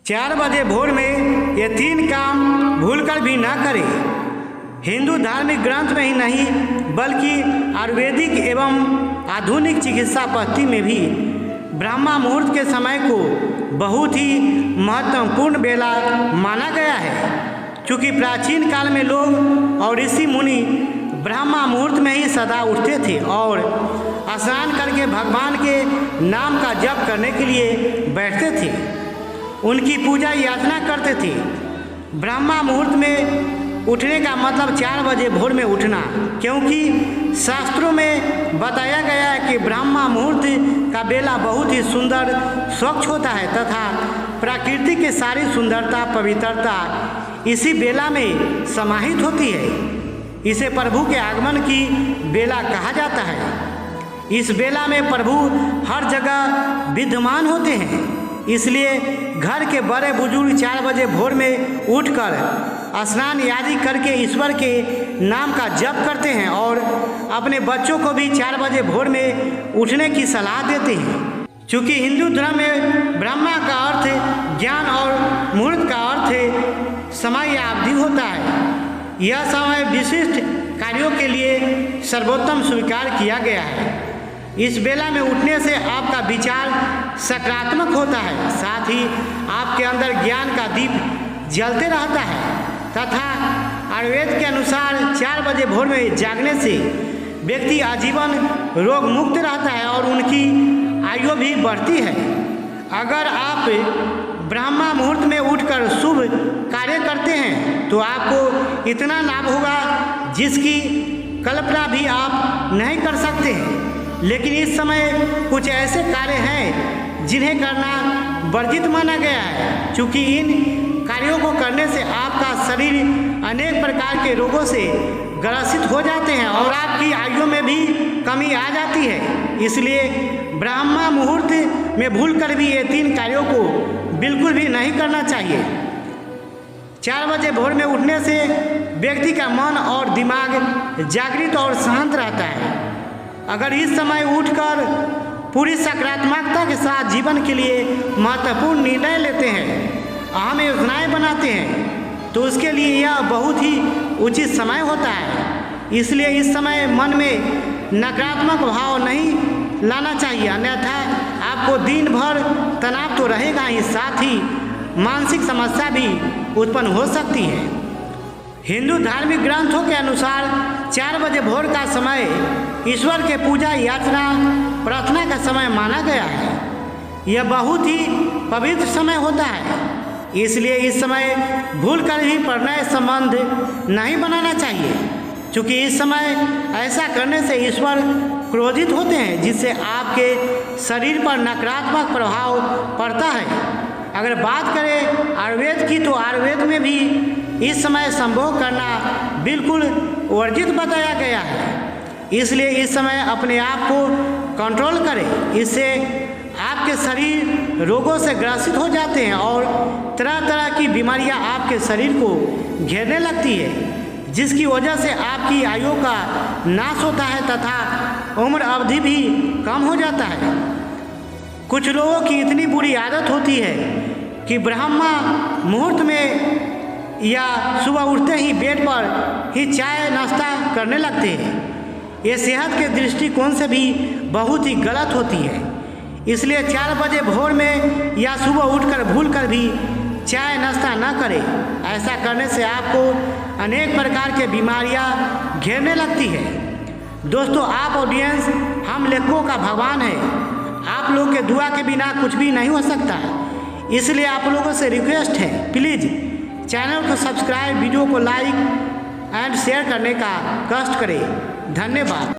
4 बजे भोर में ये 3 काम भूलकर भी ना करें। हिंदू धार्मिक ग्रंथ में ही नहीं बल्कि आयुर्वेदिक एवं आधुनिक चिकित्सा पद्धति में भी ब्रह्मा मुहूर्त के समय को बहुत ही महत्वपूर्ण बेला माना गया है। क्योंकि प्राचीन काल में लोग और ऋषि मुनि ब्रह्मा मुहूर्त में ही सदा उठते थे और स्नान करके भगवान के नाम का जप करने के लिए बैठते थे, उनकी पूजा याचना करते थे। ब्रह्मा मुहूर्त में उठने का मतलब 4 बजे भोर में उठना, क्योंकि शास्त्रों में बताया गया है कि ब्रह्मा मुहूर्त का बेला बहुत ही सुंदर स्वच्छ होता है तथा प्रकृति की सारी सुंदरता पवित्रता इसी बेला में समाहित होती है। इसे प्रभु के आगमन की बेला कहा जाता है। इस बेला में प्रभु हर जगह विद्यमान होते हैं, इसलिए घर के बड़े बुजुर्ग 4 बजे भोर में उठकर स्नान आदि करके ईश्वर के नाम का जप करते हैं और अपने बच्चों को भी 4 बजे भोर में उठने की सलाह देते हैं। क्योंकि हिंदू धर्म में ब्रह्मा का अर्थ ज्ञान और मुहूर्त का अर्थ समय या अवधि होता है। यह समय विशिष्ट कार्यों के लिए सर्वोत्तम स्वीकार किया गया है। इस बेला में उठने से आपका विचार सकारात्मक होता है, साथ ही आपके अंदर ज्ञान का दीप जलते रहता है तथा आयुर्वेद के अनुसार 4 बजे भोर में जागने से व्यक्ति आजीवन रोग मुक्त रहता है और उनकी आयु भी बढ़ती है। अगर आप ब्रह्मा मुहूर्त में उठकर शुभ कार्य करते हैं तो आपको इतना लाभ होगा जिसकी कल्पना भी आप नहीं कर सकते हैं। लेकिन इस समय कुछ ऐसे कार्य हैं जिन्हें करना वर्जित माना गया है, क्योंकि इन कार्यों को करने से आपका शरीर अनेक प्रकार के रोगों से ग्रसित हो जाते हैं और आपकी आयु में भी कमी आ जाती है। इसलिए ब्रह्मा मुहूर्त में भूलकर भी ये 3 कार्यों को बिल्कुल भी नहीं करना चाहिए। 4 बजे भोर में उठने से व्यक्ति का मन और दिमाग जागृत और शांत रहता है। अगर इस समय उठकर पूरी सकारात्मकता के साथ जीवन के लिए महत्वपूर्ण निर्णय लेते हैं, अहम योजनाएं बनाते हैं, तो उसके लिए यह बहुत ही उचित समय होता है। इसलिए इस समय मन में नकारात्मक भाव नहीं लाना चाहिए, अन्यथा आपको दिन भर तनाव तो रहेगा ही, साथ ही मानसिक समस्या भी उत्पन्न हो सकती है। हिंदू धार्मिक ग्रंथों के अनुसार 4 बजे भोर का समय ईश्वर के पूजा याचना प्रार्थना का समय माना गया है। यह बहुत ही पवित्र समय होता है, इसलिए इस समय भूलकर भी प्रणय संबंध नहीं बनाना चाहिए, क्योंकि इस समय ऐसा करने से ईश्वर क्रोधित होते हैं, जिससे आपके शरीर पर नकारात्मक प्रभाव पड़ता है। अगर बात करें आयुर्वेद की, तो आयुर्वेद में भी इस समय संभोग करना बिल्कुल वर्जित बताया गया है। इसलिए इस समय अपने आप को कंट्रोल करें, इससे आपके शरीर रोगों से ग्रसित हो जाते हैं और तरह तरह की बीमारियां आपके शरीर को घेरने लगती है, जिसकी वजह से आपकी आयु का नाश होता है तथा उम्र अवधि भी कम हो जाता है। कुछ लोगों की इतनी बुरी आदत होती है कि ब्रह्मा मुहूर्त में या सुबह उठते ही बेड पर ही चाय नाश्ता करने लगते हैं। ये सेहत के दृष्टिकोण से भी बहुत ही गलत होती है। इसलिए 4 बजे भोर में या सुबह उठकर भूलकर भी चाय नाश्ता न करें। ऐसा करने से आपको अनेक प्रकार के बीमारियां घेरने लगती है। दोस्तों, आप ऑडियंस हम लेखकों का भगवान है। आप लोग के दुआ के बिना कुछ भी नहीं हो सकता, इसलिए आप लोगों से रिक्वेस्ट है, प्लीज़ चैनल को सब्सक्राइब, वीडियो को लाइक एंड शेयर करने का कष्ट करें। धन्यवाद।